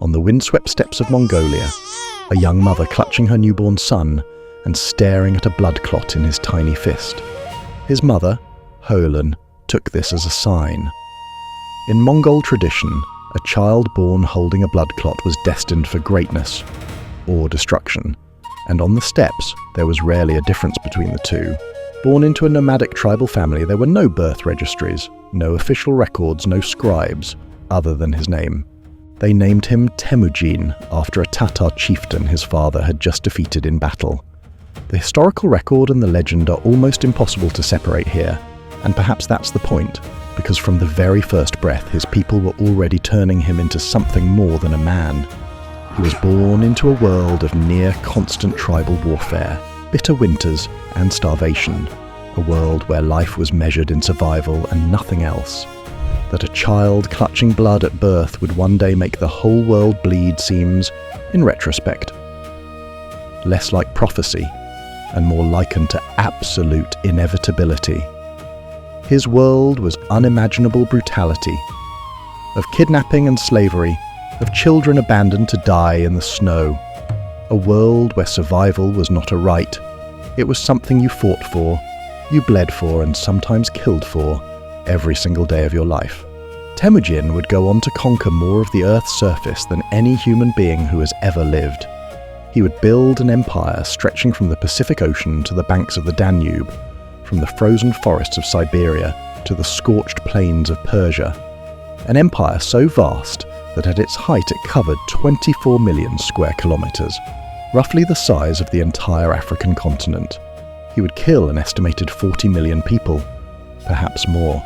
on the windswept steppes of Mongolia, a young mother clutching her newborn son and staring at a blood clot in his tiny fist. His mother, Holan, took this as a sign. In Mongol tradition, a child born holding a blood clot was destined for greatness or destruction, and on the steppes there was rarely a difference between the two. Born into a nomadic tribal family, there were no birth registries, no official records, no scribes, other than his name. They named him Temujin after a Tatar chieftain his father had just defeated in battle. The historical record and the legend are almost impossible to separate here, and perhaps that's the point, because from the very first breath his people were already turning him into something more than a man. He was born into a world of near-constant tribal warfare, bitter winters and starvation, a world where life was measured in survival and nothing else. That a child clutching blood at birth would one day make the whole world bleed seems, in retrospect, less like prophecy and more likened to absolute inevitability. His world was unimaginable brutality, of kidnapping and slavery, of children abandoned to die in the snow. A world where survival was not a right. It was something you fought for, you bled for, and sometimes killed for, every single day of your life. Temujin would go on to conquer more of the Earth's surface than any human being who has ever lived. He would build an empire stretching from the Pacific Ocean to the banks of the Danube, from the frozen forests of Siberia to the scorched plains of Persia. An empire so vast that at its height it covered 24 million square kilometers, roughly the size of the entire African continent. He would kill an estimated 40 million people, perhaps more.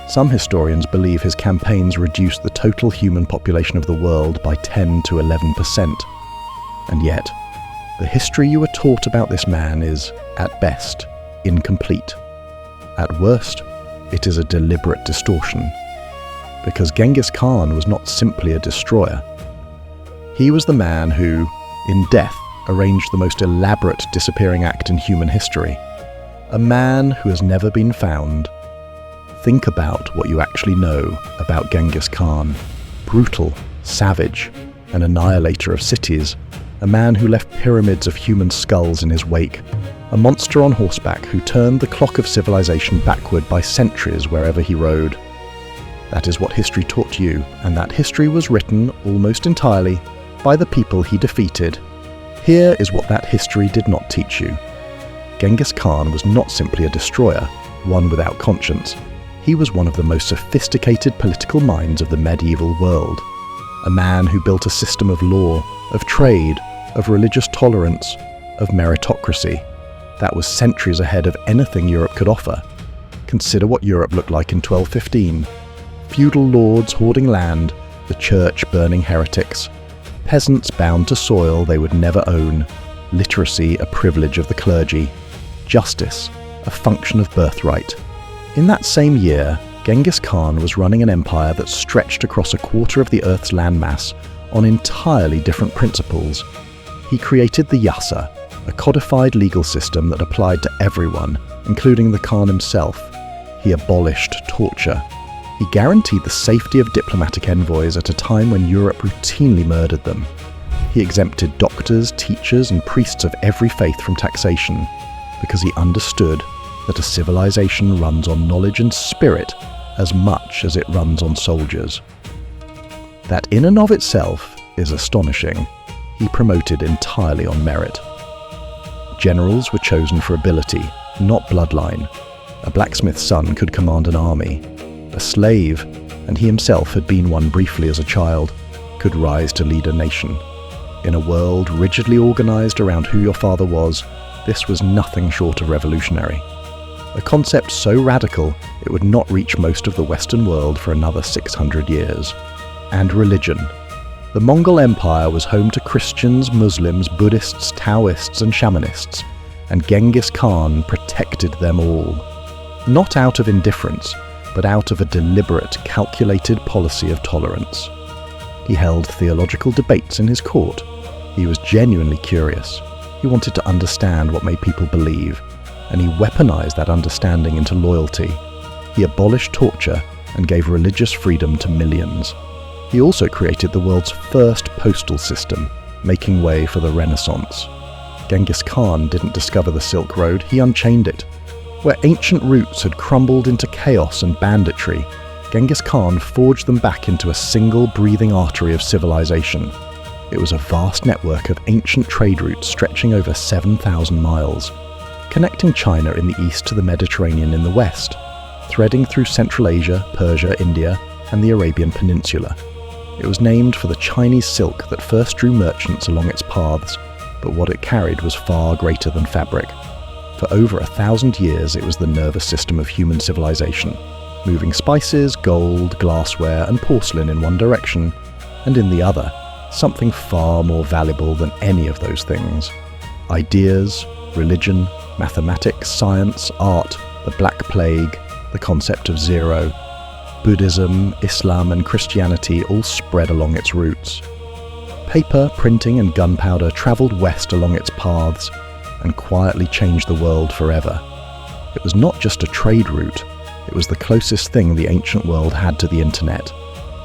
Some historians believe his campaigns reduced the total human population of the world by 10 to 11%. And yet, the history you were taught about this man is, at best, incomplete. At worst, it is a deliberate distortion. Because Genghis Khan was not simply a destroyer. He was the man who, in death, arranged the most elaborate disappearing act in human history. A man who has never been found. Think about what you actually know about Genghis Khan. Brutal, savage, an annihilator of cities, a man who left pyramids of human skulls in his wake, a monster on horseback who turned the clock of civilization backward by centuries wherever he rode. That is what history taught you, and that history was written, almost entirely, by the people he defeated. Here is what that history did not teach you. Genghis Khan was not simply a destroyer, one without conscience. He was one of the most sophisticated political minds of the medieval world. A man who built a system of law, of trade, of religious tolerance, of meritocracy, that was centuries ahead of anything Europe could offer. Consider what Europe looked like in 1215. Feudal lords hoarding land, the church burning heretics, peasants bound to soil they would never own, literacy a privilege of the clergy, justice a function of birthright. In that same year, Genghis Khan was running an empire that stretched across a quarter of the Earth's landmass on entirely different principles. He created the Yasa, a codified legal system that applied to everyone, including the Khan himself. He abolished torture. He guaranteed the safety of diplomatic envoys at a time when Europe routinely murdered them. He exempted doctors, teachers, and priests of every faith from taxation, because he understood that a civilization runs on knowledge and spirit as much as it runs on soldiers. That in and of itself is astonishing. He promoted entirely on merit. Generals were chosen for ability, not bloodline. A blacksmith's son could command an army. A slave, and he himself had been one briefly as a child, could rise to lead a nation. In a world rigidly organized around who your father was, this was nothing short of revolutionary. A concept so radical it would not reach most of the Western world for another 600 years. And religion. The Mongol Empire was home to Christians, Muslims, Buddhists, Taoists, and Shamanists, and Genghis Khan protected them all. Not out of indifference, but out of a deliberate, calculated policy of tolerance. He held theological debates in his court. He was genuinely curious. He wanted to understand what made people believe, and he weaponized that understanding into loyalty. He abolished torture and gave religious freedom to millions. He also created the world's first postal system, making way for the Renaissance. Genghis Khan didn't discover the Silk Road, he unchained it. Where ancient routes had crumbled into chaos and banditry, Genghis Khan forged them back into a single breathing artery of civilization. It was a vast network of ancient trade routes stretching over 7,000 miles, connecting China in the east to the Mediterranean in the west, threading through Central Asia, Persia, India, and the Arabian Peninsula. It was named for the Chinese silk that first drew merchants along its paths, but what it carried was far greater than fabric. For over 1,000 years, it was the nervous system of human civilization, moving spices, gold, glassware, and porcelain in one direction, and in the other, something far more valuable than any of those things. Ideas, religion, mathematics, science, art, the Black Plague, the concept of zero, Buddhism, Islam, and Christianity all spread along its routes. Paper, printing, and gunpowder travelled west along its paths and quietly changed the world forever. It was not just a trade route, it was the closest thing the ancient world had to the internet,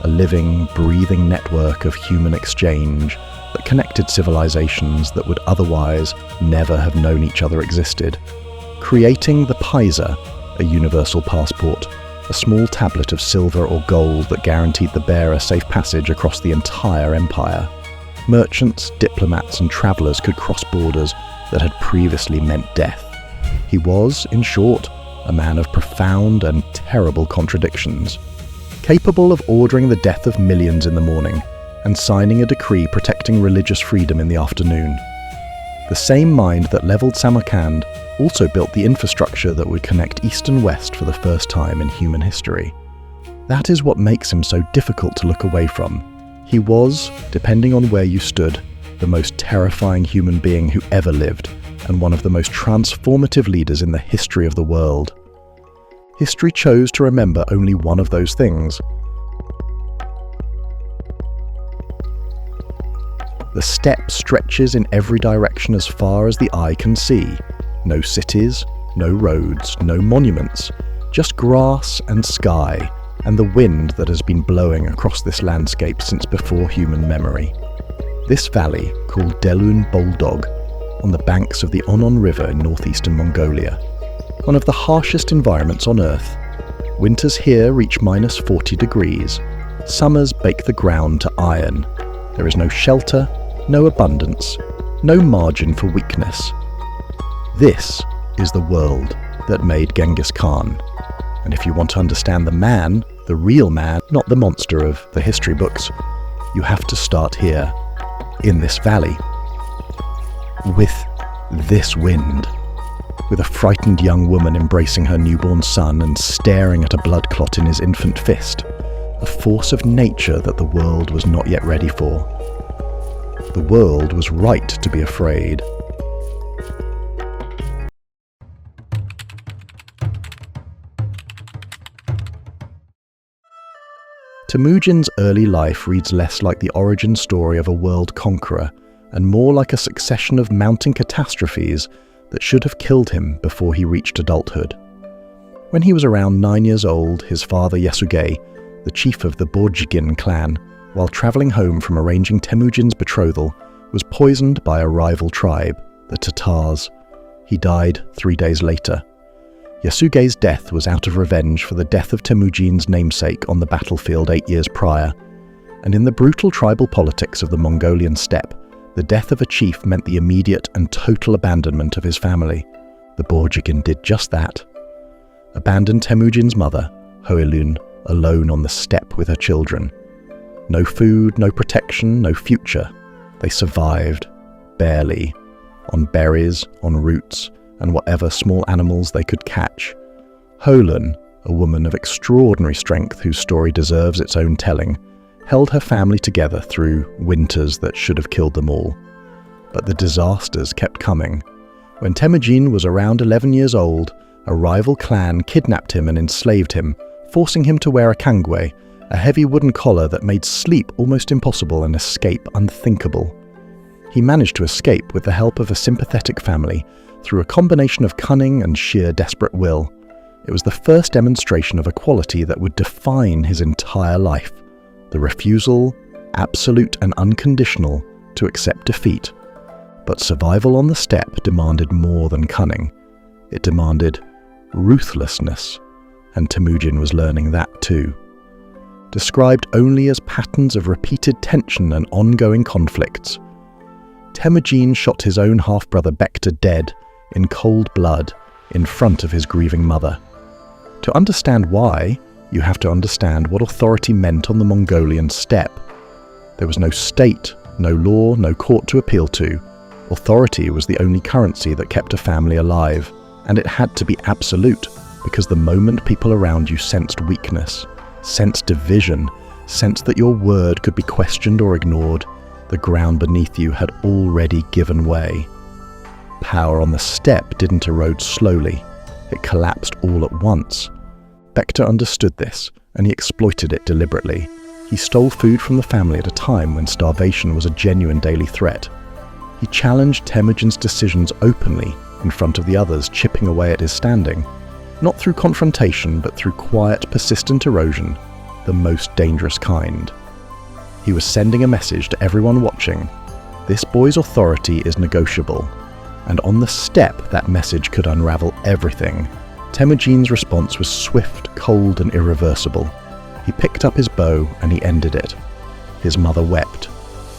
a living, breathing network of human exchange that connected civilizations that would otherwise never have known each other existed, creating the paisa, a universal passport, a small tablet of silver or gold that guaranteed the bearer safe passage across the entire empire. Merchants, diplomats, and travelers could cross borders that had previously meant death. He was, in short, a man of profound and terrible contradictions, capable of ordering the death of millions in the morning and signing a decree protecting religious freedom in the afternoon. The same mind that levelled Samarkand also built the infrastructure that would connect east and west for the first time in human history. That is what makes him so difficult to look away from. He was, depending on where you stood, the most terrifying human being who ever lived, and one of the most transformative leaders in the history of the world. History chose to remember only one of those things. The steppe stretches in every direction as far as the eye can see. No cities, no roads, no monuments, just grass and sky, and the wind that has been blowing across this landscape since before human memory. This valley, called Delun Boldog, on the banks of the Onon River in northeastern Mongolia, one of the harshest environments on Earth. Winters here reach -40 degrees. Summers bake the ground to iron. There is no shelter, no abundance, no margin for weakness. This is the world that made Genghis Khan. And if you want to understand the man, the real man, not the monster of the history books, you have to start here, in this valley, with this wind, with a frightened young woman embracing her newborn son and staring at a blood clot in his infant fist, a force of nature that the world was not yet ready for. The world was right to be afraid. Temujin's early life reads less like the origin story of a world conqueror and more like a succession of mounting catastrophes that should have killed him before he reached adulthood. When he was around 9 years old, his father Yasuge, the chief of the Borjigin clan, while travelling home from arranging Temujin's betrothal, was poisoned by a rival tribe, the Tatars. He died 3 days later. Yasuge's death was out of revenge for the death of Temujin's namesake on the battlefield 8 years prior, and in the brutal tribal politics of the Mongolian steppe, the death of a chief meant the immediate and total abandonment of his family. The Borjigin did just that. Abandoned Temujin's mother, Hoelun, alone on the steppe with her children. No food, no protection, no future. They survived, barely, on berries, on roots, and whatever small animals they could catch. Hoelun, a woman of extraordinary strength whose story deserves its own telling, held her family together through winters that should have killed them all. But the disasters kept coming. When Temujin was around 11 years old, a rival clan kidnapped him and enslaved him, forcing him to wear a kangwe, a heavy wooden collar that made sleep almost impossible and escape unthinkable. He managed to escape with the help of a sympathetic family, through a combination of cunning and sheer desperate will. It was the first demonstration of a quality that would define his entire life, the refusal, absolute and unconditional, to accept defeat. But survival on the steppe demanded more than cunning. It demanded ruthlessness, and Temujin was learning that too. Described only as patterns of repeated tension and ongoing conflicts, Temujin shot his own half-brother Bekta dead in cold blood in front of his grieving mother. To understand why, you have to understand what authority meant on the Mongolian steppe. There was no state, no law, no court to appeal to. Authority was the only currency that kept a family alive, and it had to be absolute, because the moment people around you sensed weakness, sensed division, sensed that your word could be questioned or ignored, the ground beneath you had already given way. Power on the steppe didn't erode slowly, it collapsed all at once. Bekta understood this, and he exploited it deliberately. He stole food from the family at a time when starvation was a genuine daily threat. He challenged Temujin's decisions openly in front of the others, chipping away at his standing, not through confrontation but through quiet, persistent erosion, the most dangerous kind. He was sending a message to everyone watching: this boy's authority is negotiable, and on the steppe that message could unravel everything. Temujin's response was swift, cold, and irreversible. He picked up his bow and he ended it. His mother wept.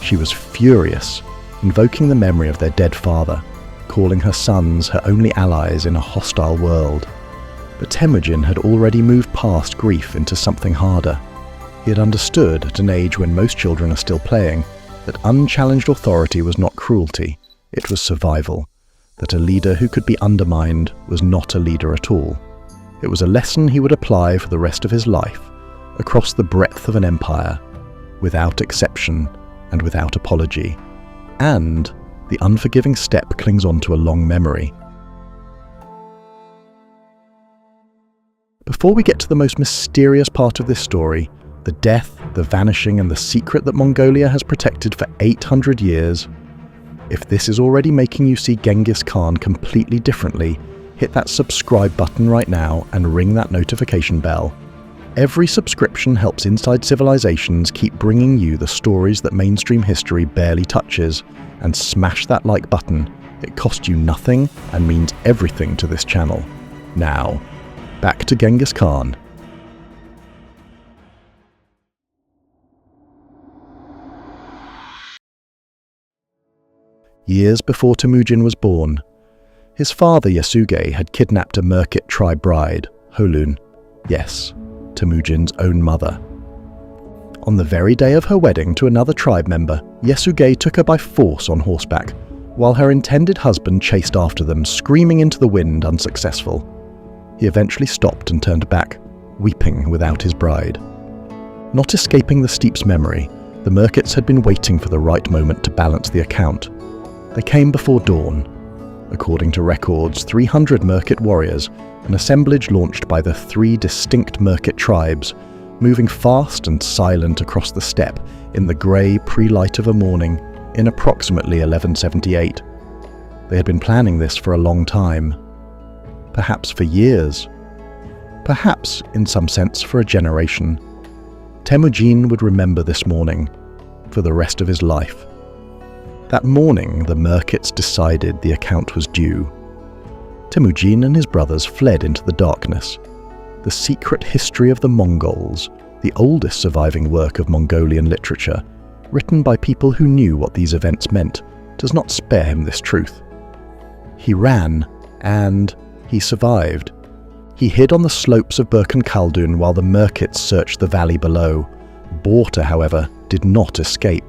She was furious, invoking the memory of their dead father, calling her sons her only allies in a hostile world. But Temujin had already moved past grief into something harder. He had understood, at an age when most children are still playing, that unchallenged authority was not cruelty, it was survival. That a leader who could be undermined was not a leader at all. It was a lesson he would apply for the rest of his life, across the breadth of an empire, without exception and without apology. And the unforgiving steppe clings on to a long memory. Before we get to the most mysterious part of this story, the death, the vanishing, and the secret that Mongolia has protected for 800 years, if this is already making you see Genghis Khan completely differently, hit that subscribe button right now and ring that notification bell. Every subscription helps Inside Civilizations keep bringing you the stories that mainstream history barely touches, and smash that like button. It costs you nothing and means everything to this channel. Now, back to Genghis Khan. Years before Temujin was born, his father Yasuge had kidnapped a Merkit tribe bride, Kholun. Yes, Temujin's own mother. On the very day of her wedding to another tribe member, Yasuge took her by force on horseback, while her intended husband chased after them, screaming into the wind, unsuccessful. He eventually stopped and turned back, weeping without his bride. Not escaping the steepe's memory, the Merkits had been waiting for the right moment to balance the account. They came before dawn. According to records, 300 Merkit warriors, an assemblage launched by the 3 distinct Merkit tribes, moving fast and silent across the steppe in the grey pre-light of a morning in approximately 1178. They had been planning this for a long time. Perhaps for years. Perhaps, in some sense, for a generation. Temujin would remember this morning for the rest of his life. That morning, the Merkits decided the account was due. Temujin and his brothers fled into the darkness. The Secret History of the Mongols, the oldest surviving work of Mongolian literature, written by people who knew what these events meant, does not spare him this truth. He ran, and he survived. He hid on the slopes of Burkhan Khaldun while the Merkits searched the valley below. Borta, however, did not escape.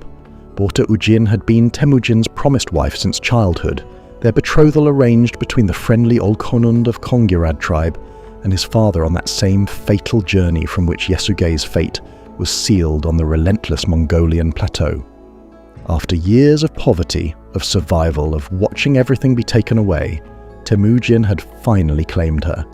Borta Ujin had been Temujin's promised wife since childhood, their betrothal arranged between the friendly Olkonund of Kongirad tribe and his father on that same fatal journey from which Yasuge's fate was sealed on the relentless Mongolian plateau. After years of poverty, of survival, of watching everything be taken away, Temujin had finally claimed her.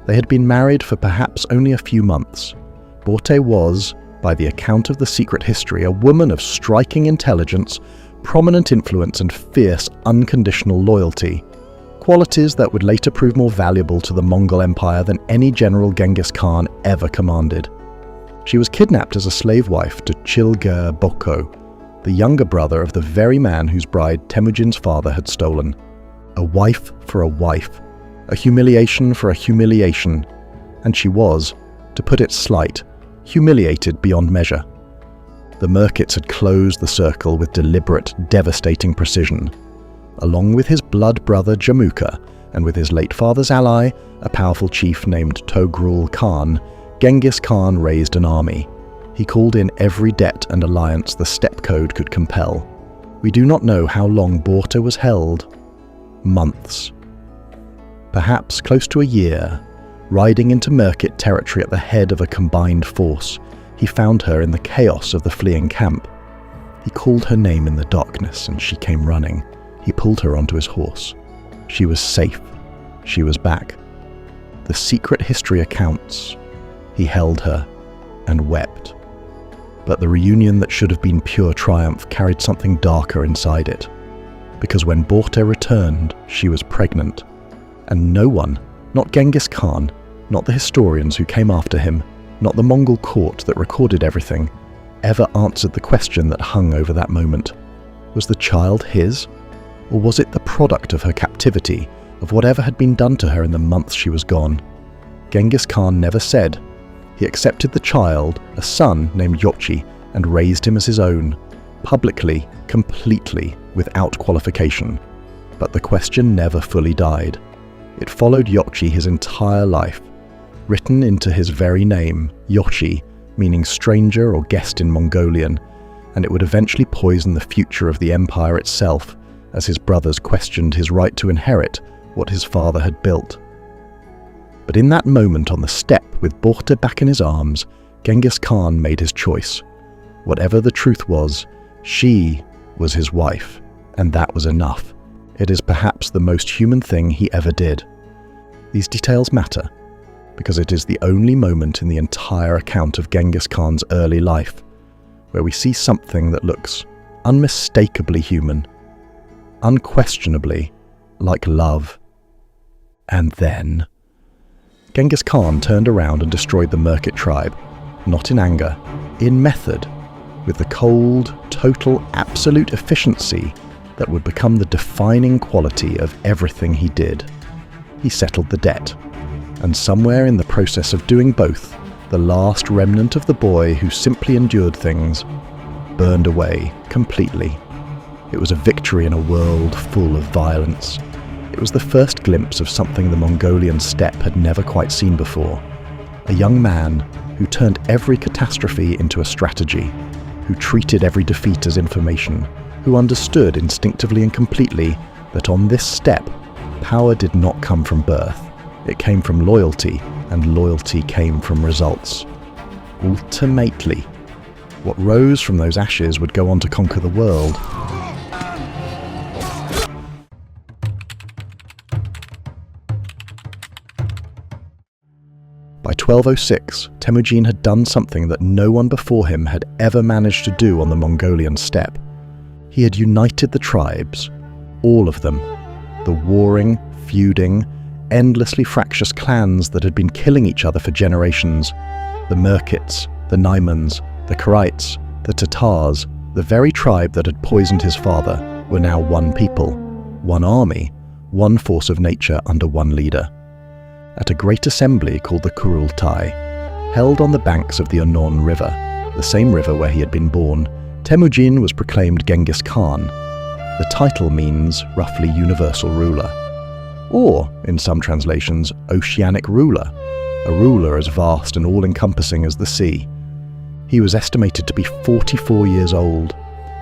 They had been married for perhaps only a few months. Borte was, by the account of the Secret History, a woman of striking intelligence, prominent influence, and fierce, unconditional loyalty, qualities that would later prove more valuable to the Mongol Empire than any general Genghis Khan ever commanded. She was kidnapped as a slave wife to Chilgur Boko, the younger brother of the very man whose bride Temujin's father had stolen. A wife for a wife, a humiliation for a humiliation, and she was, to put it slight, humiliated beyond measure. The Merkits had closed the circle with deliberate, devastating precision. Along with his blood brother Jamuka, and with his late father's ally, a powerful chief named Togrul Khan, Genghis Khan raised an army. He called in every debt and alliance the steppe code could compel. We do not know how long Borte was held. Months. Perhaps close to a year. Riding into Merkit territory at the head of a combined force, he found her in the chaos of the fleeing camp. He called her name in the darkness and she came running. He pulled her onto his horse. She was safe. She was back. The secret history accounts. He held her and wept. But the reunion that should have been pure triumph carried something darker inside it. Because when Borte returned, she was pregnant. And no one, not Genghis Khan, not the historians who came after him, not the Mongol court that recorded everything, ever answered the question that hung over that moment. Was the child his? Or was it the product of her captivity, of whatever had been done to her in the months she was gone? Genghis Khan never said. He accepted the child, a son named Yokchi, and raised him as his own, publicly, completely, without qualification. But the question never fully died. It followed Yokchi his entire life, written into his very name, Yoshi, meaning stranger or guest in Mongolian, and it would eventually poison the future of the empire itself, as his brothers questioned his right to inherit what his father had built. But in that moment on the steppe, with Borte back in his arms, Genghis Khan made his choice. Whatever the truth was, she was his wife, and that was enough. It is perhaps the most human thing he ever did. These details matter, because it is the only moment in the entire account of Genghis Khan's early life where we see something that looks unmistakably human, unquestionably like love. And then Genghis Khan turned around and destroyed the Merkit tribe, not in anger, in method, with the cold, total, absolute efficiency that would become the defining quality of everything he did. He settled the debt, and somewhere in the process of doing both, the last remnant of the boy who simply endured things burned away completely. It was a victory in a world full of violence. It was the first glimpse of something the Mongolian steppe had never quite seen before. A young man who turned every catastrophe into a strategy, who treated every defeat as information, who understood instinctively and completely that on this steppe, power did not come from birth. It came from loyalty, and loyalty came from results. Ultimately, what rose from those ashes would go on to conquer the world. By 1206, Temujin had done something that no one before him had ever managed to do on the Mongolian steppe. He had united the tribes, all of them, the warring, feuding, endlessly fractious clans that had been killing each other for generations, the Merkits, the Naimans, the Karites, the Tatars, the very tribe that had poisoned his father, were now one people, one army, one force of nature under one leader. At a great assembly called the Kurultai, held on the banks of the Anon River, the same river where he had been born, Temujin was proclaimed Genghis Khan. The title means roughly universal ruler, or, in some translations, oceanic ruler, a ruler as vast and all-encompassing as the sea. He was estimated to be 44 years old.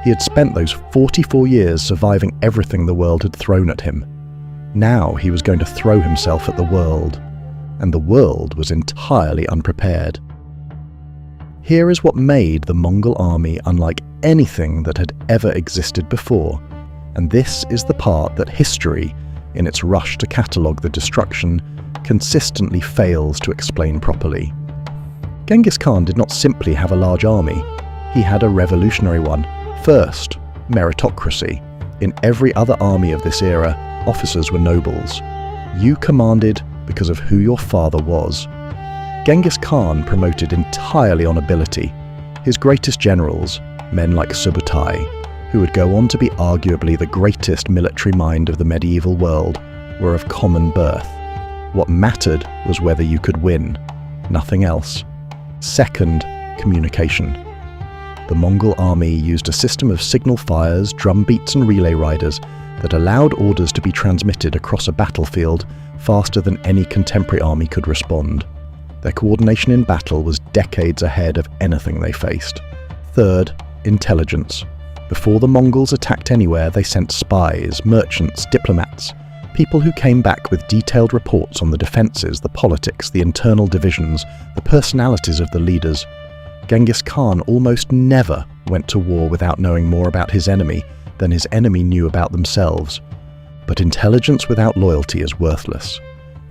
He had spent those 44 years surviving everything the world had thrown at him. Now he was going to throw himself at the world, and the world was entirely unprepared. Here is what made the Mongol army unlike anything that had ever existed before, and this is the part that history, in its rush to catalogue the destruction, consistently fails to explain properly. Genghis Khan did not simply have a large army, he had a revolutionary one. First, meritocracy. In every other army of this era, officers were nobles. You commanded because of who your father was. Genghis Khan promoted entirely on ability. His greatest generals, men like Subutai, who would go on to be arguably the greatest military mind of the medieval world, were of common birth. What mattered was whether you could win, nothing else. Second, communication. The Mongol army used a system of signal fires, drum beats and relay riders that allowed orders to be transmitted across a battlefield faster than any contemporary army could respond. Their coordination in battle was decades ahead of anything they faced. Third, intelligence. Before the Mongols attacked anywhere, they sent spies, merchants, diplomats, people who came back with detailed reports on the defences, the politics, the internal divisions, the personalities of the leaders. Genghis Khan almost never went to war without knowing more about his enemy than his enemy knew about themselves. But intelligence without loyalty is worthless.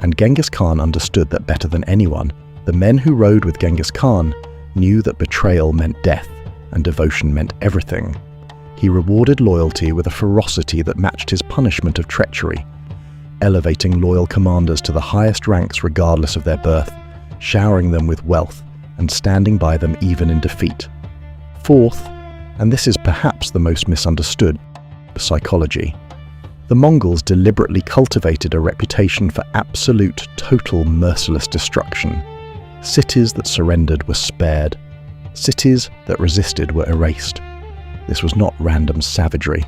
And Genghis Khan understood that better than anyone. The men who rode with Genghis Khan knew that betrayal meant death and devotion meant everything. He rewarded loyalty with a ferocity that matched his punishment of treachery, elevating loyal commanders to the highest ranks regardless of their birth, showering them with wealth, and standing by them even in defeat. Fourth, and this is perhaps the most misunderstood, psychology. The Mongols deliberately cultivated a reputation for absolute, total, merciless destruction. Cities that surrendered were spared. Cities that resisted were erased. This was not random savagery.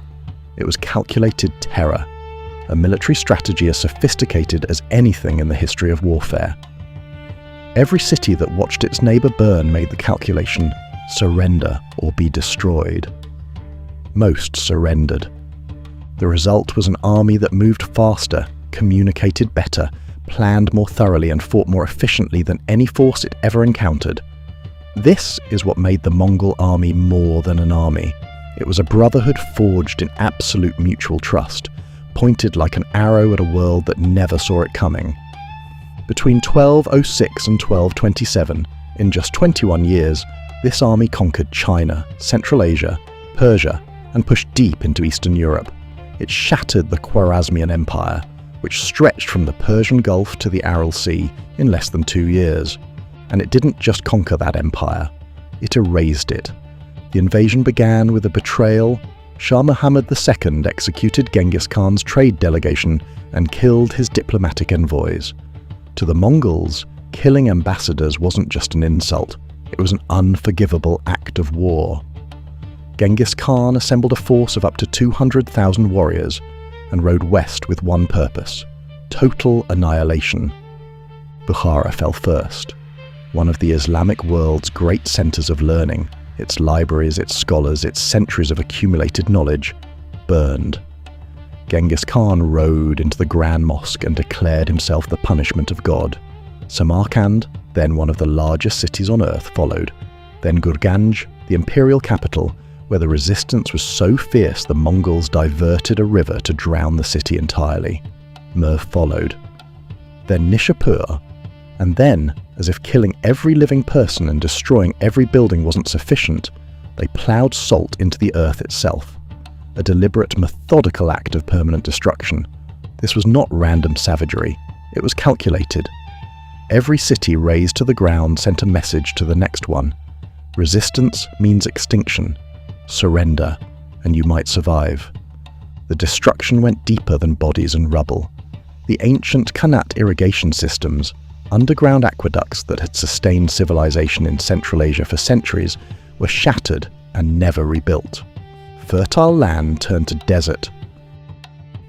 It was calculated terror, a military strategy as sophisticated as anything in the history of warfare. Every city that watched its neighbour burn made the calculation, surrender or be destroyed. Most surrendered. The result was an army that moved faster, communicated better, planned more thoroughly and fought more efficiently than any force it ever encountered. This is what made the Mongol army more than an army. It was a brotherhood forged in absolute mutual trust, pointed like an arrow at a world that never saw it coming. Between 1206 and 1227, in just 21 years, this army conquered China, Central Asia, Persia, and pushed deep into Eastern Europe. It shattered the Khwarezmian Empire, which stretched from the Persian Gulf to the Aral Sea in less than 2 years. And it didn't just conquer that empire, it erased it. The invasion began with a betrayal. Shah Muhammad II executed Genghis Khan's trade delegation and killed his diplomatic envoys. To the Mongols, killing ambassadors wasn't just an insult, it was an unforgivable act of war. Genghis Khan assembled a force of up to 200,000 warriors and rode west with one purpose: total annihilation. Bukhara fell first, one of the Islamic world's great centers of learning. Its libraries, its scholars, its centuries of accumulated knowledge burned. Genghis Khan rode into the Grand Mosque and declared himself the punishment of God. Samarkand, then one of the largest cities on earth, followed. Then Gurganj, the imperial capital, where the resistance was so fierce the Mongols diverted a river to drown the city entirely. Merv followed. Then Nishapur, and then, as if killing every living person and destroying every building wasn't sufficient, they ploughed salt into the earth itself. A deliberate, methodical act of permanent destruction. This was not random savagery, it was calculated. Every city razed to the ground sent a message to the next one. Resistance means extinction. Surrender, and you might survive. The destruction went deeper than bodies and rubble. The ancient Qanat irrigation systems, underground aqueducts that had sustained civilization in Central Asia for centuries, were shattered and never rebuilt. Fertile land turned to desert.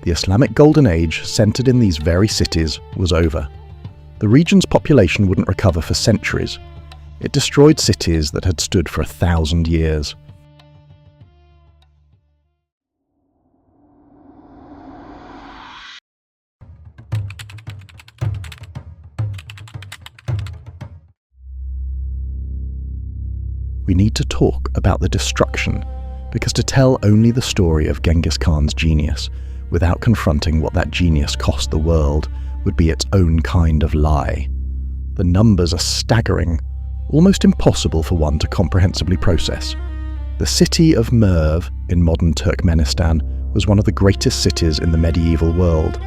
The Islamic Golden Age, centered in these very cities, was over. The region's population wouldn't recover for centuries. It destroyed cities that had stood for 1,000 years. We need to talk about the destruction, because to tell only the story of Genghis Khan's genius without confronting what that genius cost the world would be its own kind of lie. The numbers are staggering, almost impossible for one to comprehensively process. The city of Merv in modern Turkmenistan was one of the greatest cities in the medieval world,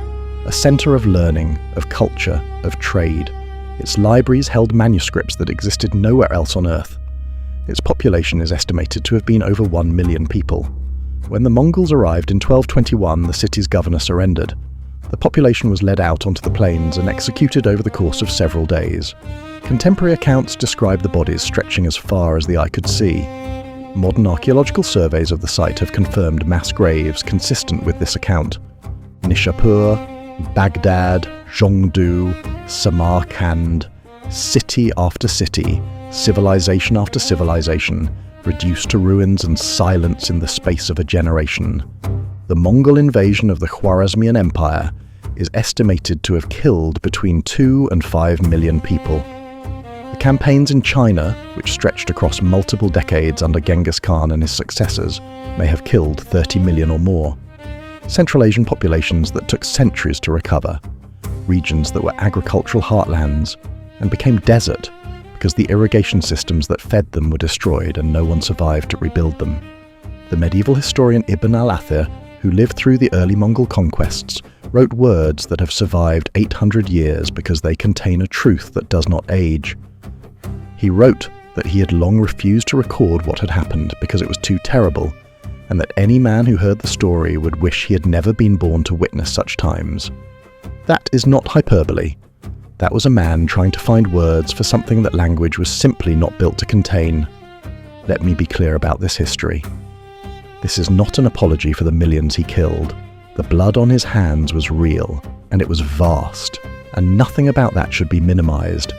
a center of learning, of culture, of trade. Its libraries held manuscripts that existed nowhere else on Earth. Its population is estimated to have been over 1 million people. When the Mongols arrived in 1221, the city's governor surrendered. The population was led out onto the plains and executed over the course of several days. Contemporary accounts describe the bodies stretching as far as the eye could see. Modern archaeological surveys of the site have confirmed mass graves consistent with this account. Nishapur, Baghdad, Zhongdu, Samarkand, city after city, civilization after civilization, reduced to ruins and silence in the space of a generation. The Mongol invasion of the Khwarezmian Empire is estimated to have killed between 2 and 5 million people. The campaigns in China, which stretched across multiple decades under Genghis Khan and his successors, may have killed 30 million or more. Central Asian populations that took centuries to recover, regions that were agricultural heartlands and became desert because the irrigation systems that fed them were destroyed and no one survived to rebuild them. The medieval historian Ibn al-Athir, who lived through the early Mongol conquests, wrote words that have survived 800 years because they contain a truth that does not age. He wrote that he had long refused to record what had happened because it was too terrible, and that any man who heard the story would wish he had never been born to witness such times. That is not hyperbole. That was a man trying to find words for something that language was simply not built to contain. Let me be clear about this history. This is not an apology for the millions he killed. The blood on his hands was real, and it was vast, and nothing about that should be minimized.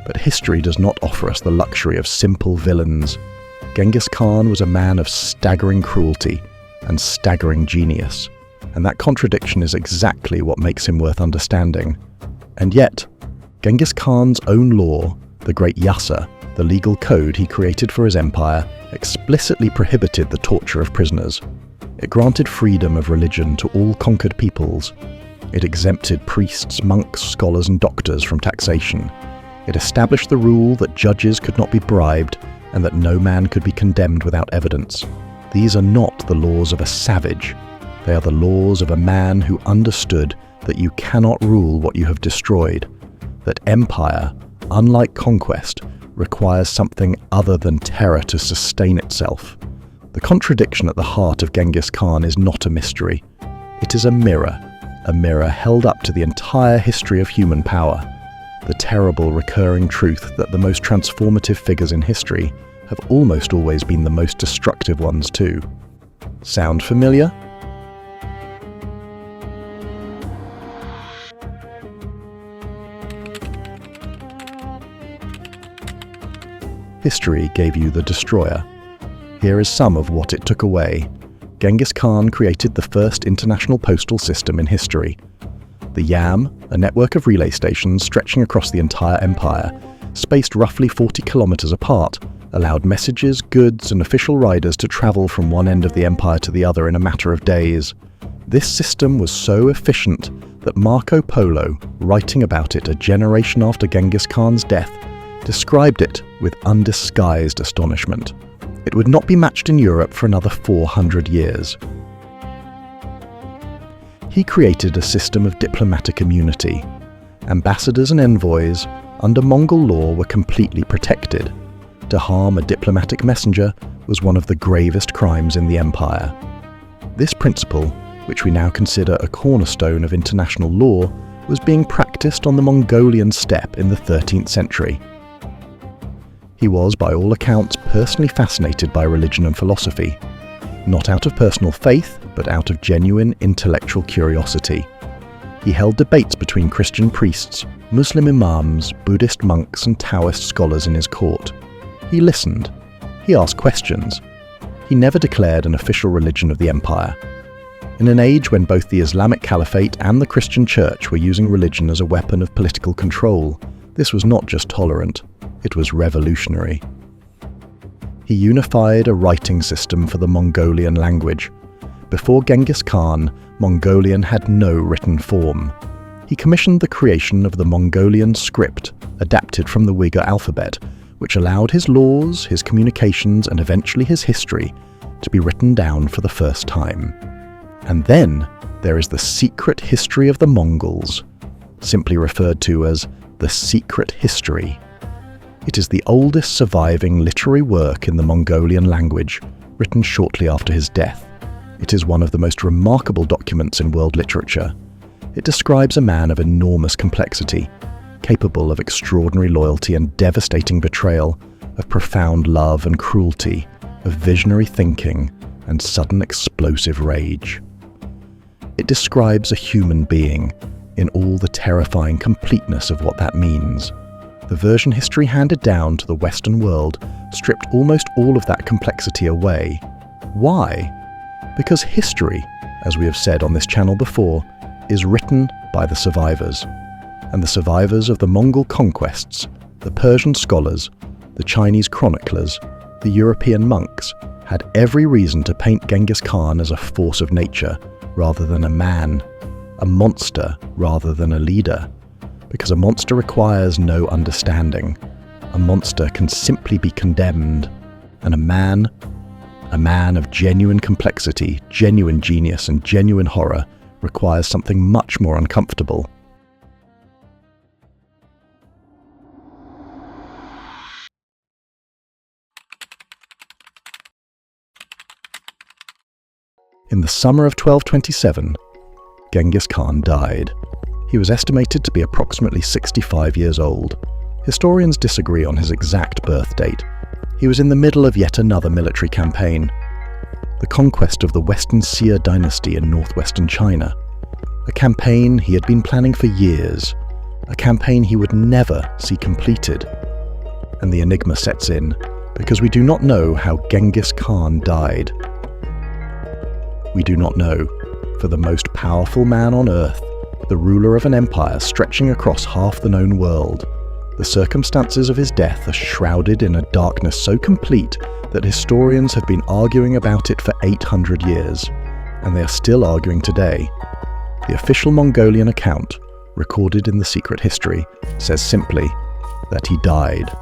But history does not offer us the luxury of simple villains. Genghis Khan was a man of staggering cruelty and staggering genius, and that contradiction is exactly what makes him worth understanding. And yet, Genghis Khan's own law, the Great Yasa, the legal code he created for his empire, explicitly prohibited the torture of prisoners. It granted freedom of religion to all conquered peoples. It exempted priests, monks, scholars, and doctors from taxation. It established the rule that judges could not be bribed and that no man could be condemned without evidence. These are not the laws of a savage. They are the laws of a man who understood that you cannot rule what you have destroyed, that empire, unlike conquest, requires something other than terror to sustain itself. The contradiction at the heart of Genghis Khan is not a mystery. It is a mirror held up to the entire history of human power. The terrible recurring truth that the most transformative figures in history have almost always been the most destructive ones too. Sound familiar? History gave you the destroyer. Here is some of what it took away. Genghis Khan created the first international postal system in history. The Yam, a network of relay stations stretching across the entire empire, spaced roughly 40 kilometers apart, allowed messages, goods, and official riders to travel from one end of the empire to the other in a matter of days. This system was so efficient that Marco Polo, writing about it a generation after Genghis Khan's death, described it with undisguised astonishment. It would not be matched in Europe for another 400 years. He created a system of diplomatic immunity. Ambassadors and envoys, under Mongol law, were completely protected. To harm a diplomatic messenger was one of the gravest crimes in the empire. This principle, which we now consider a cornerstone of international law, was being practiced on the Mongolian steppe in the 13th century. He was, by all accounts, personally fascinated by religion and philosophy, not out of personal faith, but out of genuine intellectual curiosity. He held debates between Christian priests, Muslim imams, Buddhist monks, and Taoist scholars in his court. He listened. He asked questions. He never declared an official religion of the empire. In an age when both the Islamic Caliphate and the Christian Church were using religion as a weapon of political control, this was not just tolerant, it was revolutionary. He unified a writing system for the Mongolian language. Before Genghis Khan, Mongolian had no written form. He commissioned the creation of the Mongolian script, adapted from the Uyghur alphabet, which allowed his laws, his communications, and eventually his history to be written down for the first time. And then there is the secret history of the Mongols, simply referred to as The Secret History. It is the oldest surviving literary work in the Mongolian language, written shortly after his death. It is one of the most remarkable documents in world literature. It describes a man of enormous complexity, capable of extraordinary loyalty and devastating betrayal, of profound love and cruelty, of visionary thinking and sudden explosive rage. It describes a human being in all the terrifying completeness of what that means. The version history handed down to the Western world stripped almost all of that complexity away. Why? Because history, as we have said on this channel before, is written by the survivors. And the survivors of the Mongol conquests, the Persian scholars, the Chinese chroniclers, the European monks, had every reason to paint Genghis Khan as a force of nature rather than a man, a monster rather than a leader. Because a monster requires no understanding. A monster can simply be condemned. And a man of genuine complexity, genuine genius, and genuine horror requires something much more uncomfortable. In the summer of 1227, Genghis Khan died. He was estimated to be approximately 65 years old. Historians disagree on his exact birth date. He was in the middle of yet another military campaign, the conquest of the Western Xia dynasty in northwestern China. A campaign he had been planning for years, a campaign he would never see completed. And the enigma sets in, because we do not know how Genghis Khan died. We do not know, for the most powerful man on earth, the ruler of an empire stretching across half the known world, the circumstances of his death are shrouded in a darkness so complete that historians have been arguing about it for 800 years, and they are still arguing today. The official Mongolian account, recorded in the Secret History, says simply that he died.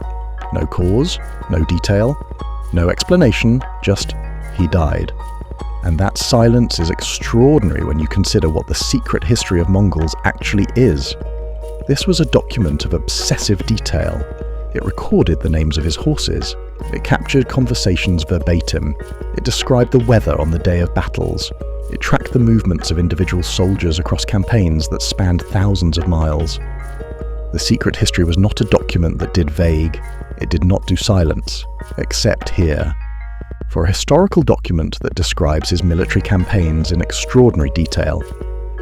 No cause, no detail, no explanation, just he died. And that silence is extraordinary when you consider what the secret history of Mongols actually is. This was a document of obsessive detail. It recorded the names of his horses. It captured conversations verbatim. It described the weather on the day of battles. It tracked the movements of individual soldiers across campaigns that spanned thousands of miles. The secret history was not a document that did vague. It did not do silence, except here. For a historical document that describes his military campaigns in extraordinary detail,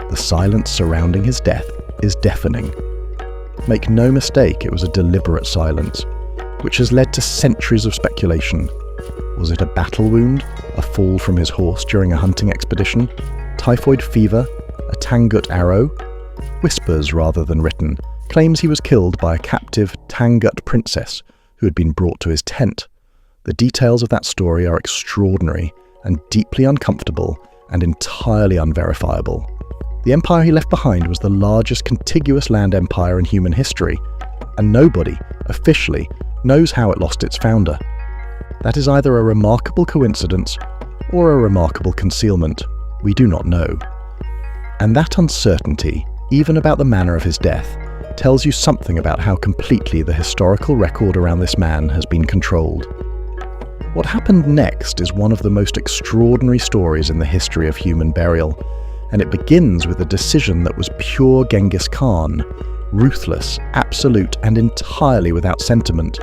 the silence surrounding his death is deafening. Make no mistake, it was a deliberate silence, which has led to centuries of speculation. Was it a battle wound, a fall from his horse during a hunting expedition, typhoid fever, a Tangut arrow? Whispers rather than written, claims he was killed by a captive Tangut princess who had been brought to his tent. The details of that story are extraordinary and deeply uncomfortable and entirely unverifiable. The empire he left behind was the largest contiguous land empire in human history, and nobody, officially, knows how it lost its founder. That is either a remarkable coincidence or a remarkable concealment. We do not know. And that uncertainty, even about the manner of his death, tells you something about how completely the historical record around this man has been controlled. What happened next is one of the most extraordinary stories in the history of human burial, and it begins with a decision that was pure Genghis Khan, ruthless, absolute, and entirely without sentiment.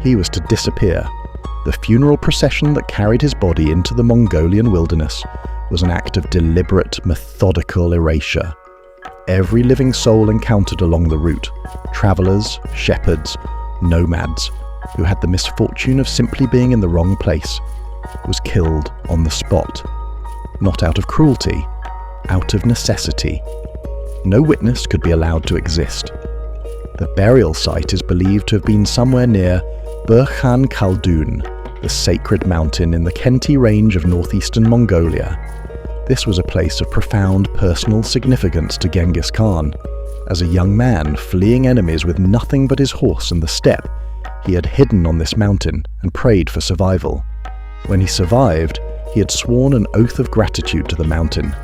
He was to disappear. The funeral procession that carried his body into the Mongolian wilderness was an act of deliberate, methodical erasure. Every living soul encountered along the route, travelers, shepherds, nomads, who had the misfortune of simply being in the wrong place, was killed on the spot. Not out of cruelty, out of necessity. No witness could be allowed to exist. The burial site is believed to have been somewhere near Burkhan Khaldun, the sacred mountain in the Khenti range of northeastern Mongolia. This was a place of profound personal significance to Genghis Khan. As a young man fleeing enemies with nothing but his horse and the steppe, he had hidden on this mountain and prayed for survival. When he survived, he had sworn an oath of gratitude to the mountain.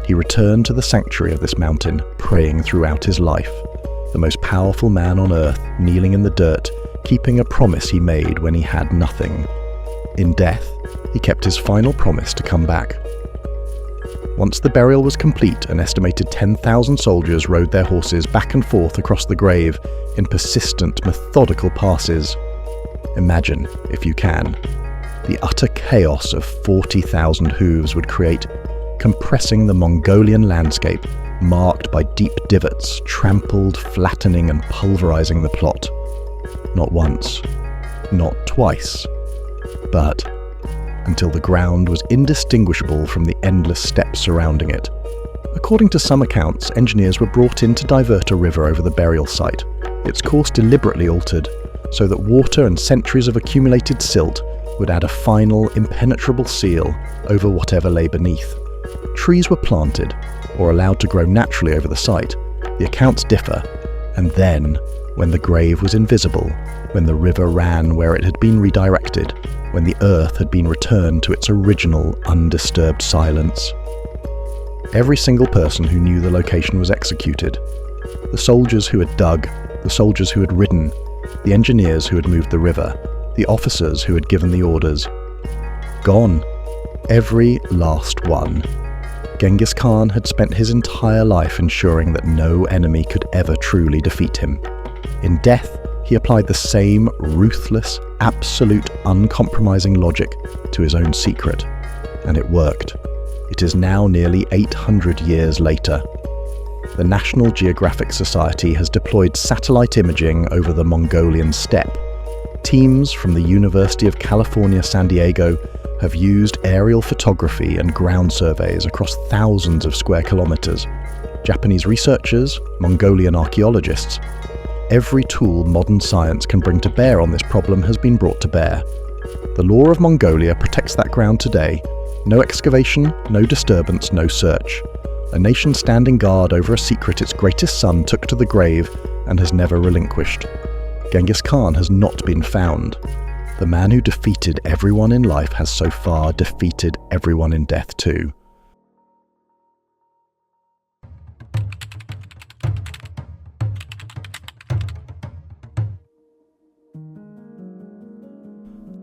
He returned to the sanctuary of this mountain, praying throughout his life. the most powerful man on earth kneeling in the dirt, keeping a promise he made when he had nothing. In death, he kept his final promise to come back. Once the burial was complete, an estimated 10,000 soldiers rode their horses back and forth across the grave in persistent, methodical passes. Imagine, if you can, the utter chaos of 40,000 hooves would create, compressing the Mongolian landscape, marked by deep divots, trampled, flattening and pulverizing the plot. Not once, not twice, but until the ground was indistinguishable from the endless steppes surrounding it. According to some accounts, engineers were brought in to divert a river over the burial site, its course deliberately altered, so that water and centuries of accumulated silt would add a final, impenetrable seal over whatever lay beneath. Trees were planted, or allowed to grow naturally over the site. The accounts differ, and then, when the grave was invisible, when the river ran where it had been redirected, when the earth had been returned to its original, undisturbed silence. Every single person who knew the location was executed. The soldiers who had dug, the soldiers who had ridden, the engineers who had moved the river, the officers who had given the orders. Gone. Every last one. Genghis Khan had spent his entire life ensuring that no enemy could ever truly defeat him. In death, he applied the same ruthless, absolute, uncompromising logic to his own secret, and it worked. It is now nearly 800 years later. The National Geographic Society has deployed satellite imaging over the Mongolian steppe. Teams from the University of California, San Diego have used aerial photography and ground surveys across thousands of square kilometers. Japanese researchers, Mongolian archaeologists. Every tool modern science can bring to bear on this problem has been brought to bear. The law of Mongolia protects that ground today. No excavation, no disturbance, no search. A nation standing guard over a secret its greatest son took to the grave and has never relinquished. Genghis Khan has not been found. The man who defeated everyone in life has so far defeated everyone in death too.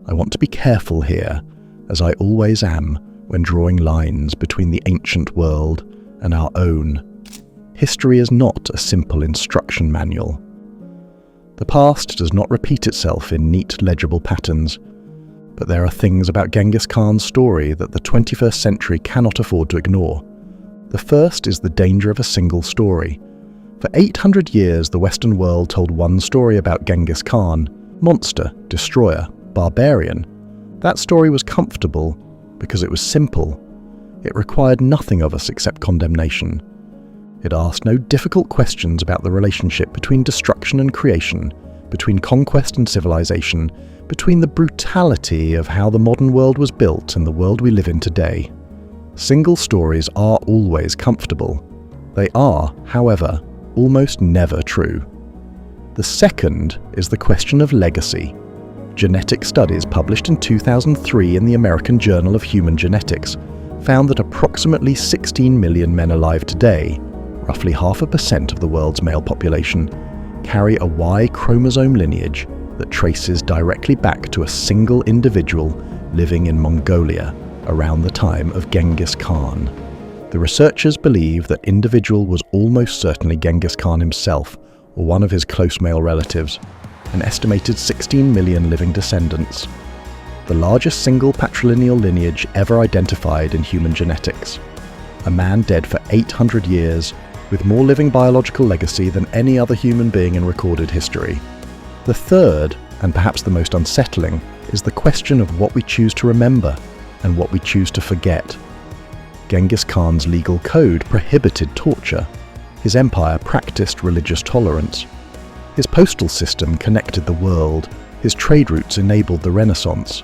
I want to be careful here, as I always am when drawing lines between the ancient world and our own. History is not a simple instruction manual. The past does not repeat itself in neat, legible patterns, but there are things about Genghis Khan's story that the 21st century cannot afford to ignore. The first is the danger of a single story. For 800 years, the Western world told one story about Genghis Khan: monster, destroyer, barbarian. That story was comfortable because it was simple. It required nothing of us except condemnation. It asked no difficult questions about the relationship between destruction and creation, between conquest and civilization, between the brutality of how the modern world was built and the world we live in today. Single stories are always comfortable. They are, however, almost never true. The second is the question of legacy. Genetic studies published in 2003 in the American Journal of Human Genetics found that approximately 16 million men alive today, roughly 0.5% of the world's male population, carry a Y chromosome lineage that traces directly back to a single individual living in Mongolia around the time of Genghis Khan. The researchers believe that individual was almost certainly Genghis Khan himself or one of his close male relatives, an estimated 16 million living descendants, the largest single patrilineal lineage ever identified in human genetics. A man dead for 800 years, with more living biological legacy than any other human being in recorded history. The third, and perhaps the most unsettling, is the question of what we choose to remember and what we choose to forget. Genghis Khan's legal code prohibited torture. His empire practiced religious tolerance. His postal system connected the world. His trade routes enabled the Renaissance.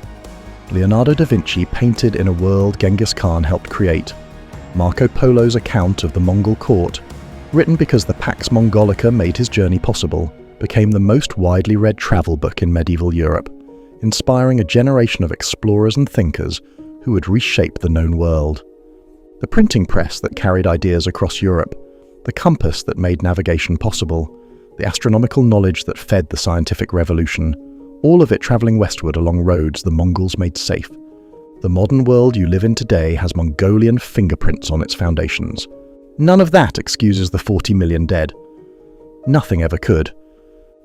Leonardo da Vinci painted in a world Genghis Khan helped create. Marco Polo's account of the Mongol court, written because the Pax Mongolica made his journey possible, became the most widely read travel book in medieval Europe, inspiring a generation of explorers and thinkers who would reshape the known world. The printing press that carried ideas across Europe, the compass that made navigation possible, the astronomical knowledge that fed the scientific revolution, all of it travelling westward along roads the Mongols made safe. The modern world you live in today has Mongolian fingerprints on its foundations. None of that excuses the 40 million dead. Nothing ever could.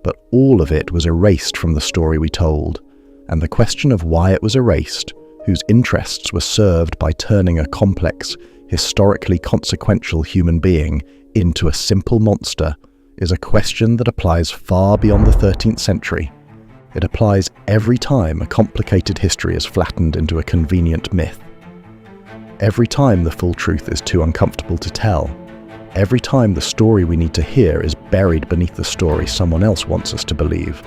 But all of it was erased from the story we told, and the question of why it was erased, whose interests were served by turning a complex, historically consequential human being into a simple monster, is a question that applies far beyond the 13th century. It applies every time a complicated history is flattened into a convenient myth. Every time the full truth is too uncomfortable to tell. Every time the story we need to hear is buried beneath the story someone else wants us to believe.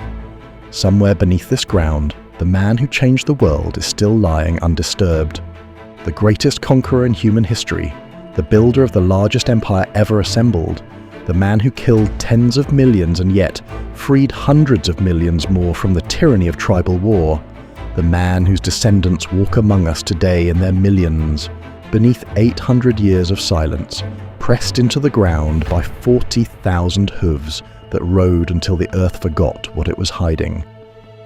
Somewhere beneath this ground, the man who changed the world is still lying undisturbed. The greatest conqueror in human history, the builder of the largest empire ever assembled, the man who killed tens of millions and yet freed hundreds of millions more from the tyranny of tribal war, the man whose descendants walk among us today in their millions, beneath 800 years of silence, pressed into the ground by 40,000 hooves that rode until the earth forgot what it was hiding.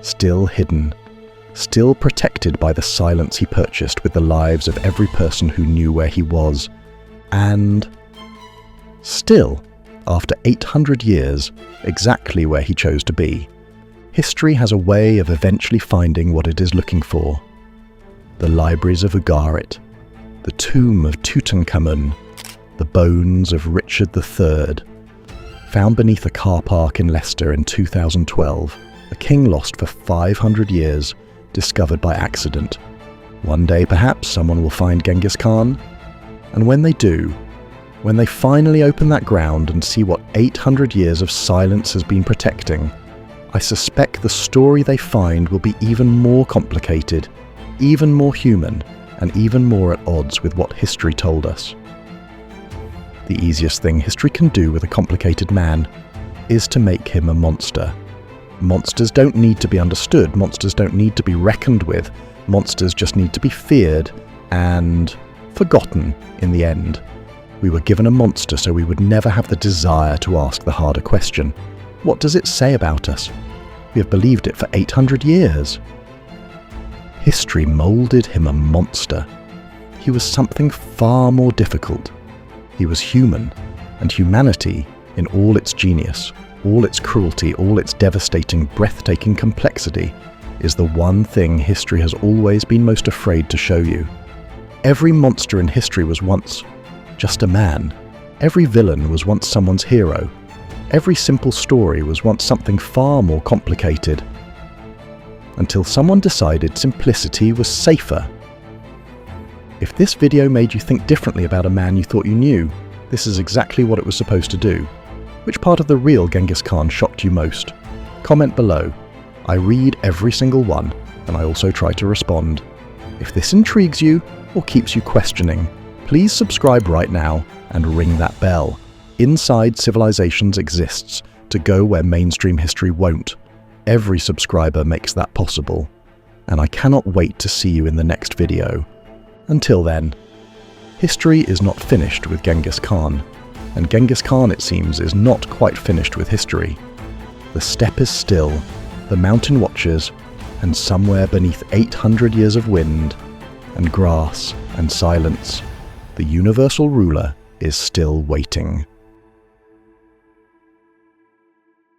Still hidden, still protected by the silence he purchased with the lives of every person who knew where he was, and still, after 800 years, exactly where he chose to be. History has a way of eventually finding what it is looking for. The libraries of Ugarit, the tomb of Tutankhamun, the bones of Richard III. Found beneath a car park in Leicester in 2012, a king lost for 500 years, discovered by accident. One day perhaps someone will find Genghis Khan, and when they do, when they finally open that ground and see what 800 years of silence has been protecting, I suspect the story they find will be even more complicated, even more human, and even more at odds with what history told us. The easiest thing history can do with a complicated man is to make him a monster. Monsters don't need to be understood, monsters don't need to be reckoned with, monsters just need to be feared and forgotten in the end. We were given a monster so we would never have the desire to ask the harder question. What does it say about us? We have believed it for 800 years. History moulded him a monster. He was something far more difficult. He was human, and humanity, in all its genius, all its cruelty, all its devastating, breathtaking complexity, is the one thing history has always been most afraid to show you. Every monster in history was once just a man. Every villain was once someone's hero. Every simple story was once something far more complicated. Until someone decided simplicity was safer. If this video made you think differently about a man you thought you knew, this is exactly what it was supposed to do. Which part of the real Genghis Khan shocked you most? Comment below. I read every single one, and I also try to respond. If this intrigues you or keeps you questioning, please subscribe right now and ring that bell. Inside Civilizations exists to go where mainstream history won't. Every subscriber makes that possible, and I cannot wait to see you in the next video. Until then, history is not finished with Genghis Khan, and Genghis Khan, it seems, is not quite finished with history. The steppe is still, the mountain watches, and somewhere beneath 800 years of wind, and grass, and silence, the universal ruler is still waiting.